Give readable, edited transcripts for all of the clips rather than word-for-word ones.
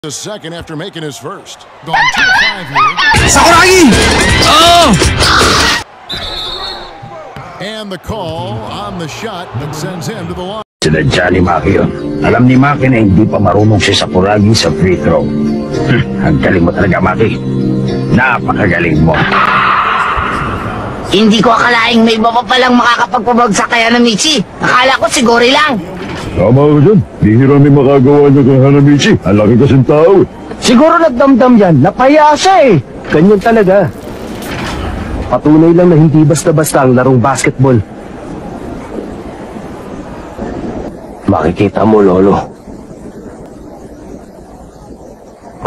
A second after making his first. Going 2-5 here. Sakuragi! Oh! And the call on the shot that sends him to the line. Sinadya ni Maki yun. Alam ni Maki na hindi pa marunong si Sakuragi sa free throw. Ang galing mo talaga, Maki. Napakagaling mo. Hindi ko akalaing may iba pa palang makakapagpabagsak kaya na Michi. Akala ko siguro lang. Tama ka dyan. Bihira may makagawa niya kay Hanamichi. Ang laki kasing tao. Siguro nagdamdam yan. Napaya siya eh. Ganyan talaga. Patunay lang na hindi basta-basta ang larong basketball. Makikita mo, Lolo.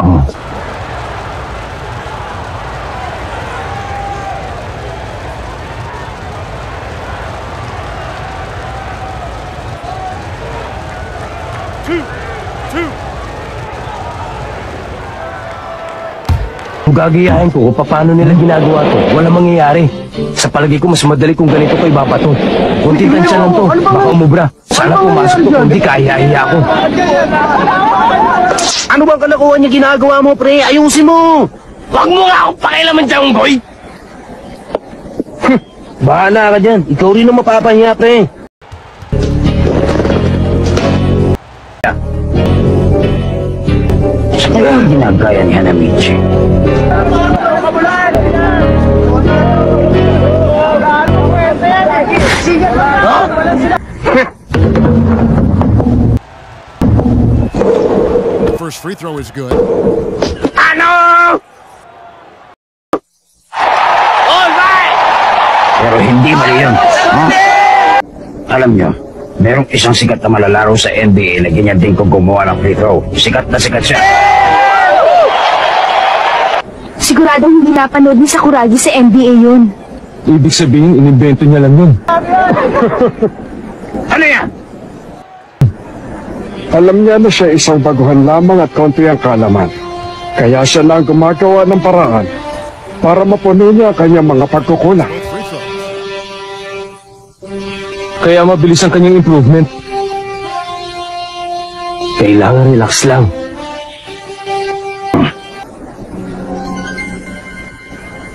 Oh. Kung gagayahin ko kung paano nila ginagawa to, walang mangyayari. Sa palagi ko, mas madali kung ganito ko ibabato. Kunti tansya lang to, baka umubra. Sana pumasok to, kundi kaya-iya ko. Ano bang kalakuhan niya ginagawa mo, pre? Ayusin mo! Huwag mo nga akong pakialaman dyan, boy! Bahala ka dyan. Ikaw rin ang mapapahiya, pre. Ano ang ginagaya ni Hanamichi? The first free throw is good. Ano? All right! Pero hindi mali yun. Huh? Alam nyo, merong isang sikat na malalaro sa NBA na ganyan din kung gumawa ng free throw. Sikat na sikat siya. Siguradong hindi napanood ni Sakuragi sa NBA yun. Ibig sabihin, inimbento niya lang yun. Ano yan? Alam niya na siya isang baguhan lamang at konti ang kalaman. Kaya siya lang gumagawa ng paraan para mapuno niya ang kanyang mga pagkukulang. Both free throws. Kaya mabilis ang kanyang improvement. Kailangan relax lang.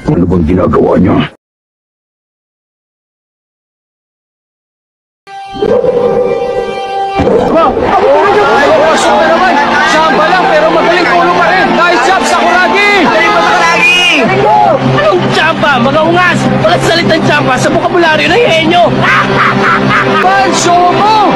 Ano bang ginagawa niya? Samba lang pero magaling ulo pa rin. Nice job, Sakuragi! Galing mo, Sakuragi! Anong tsamba? Mga ungas! Walang salitang tsamba sa bukabularyo ng henyo! Pan, show mo!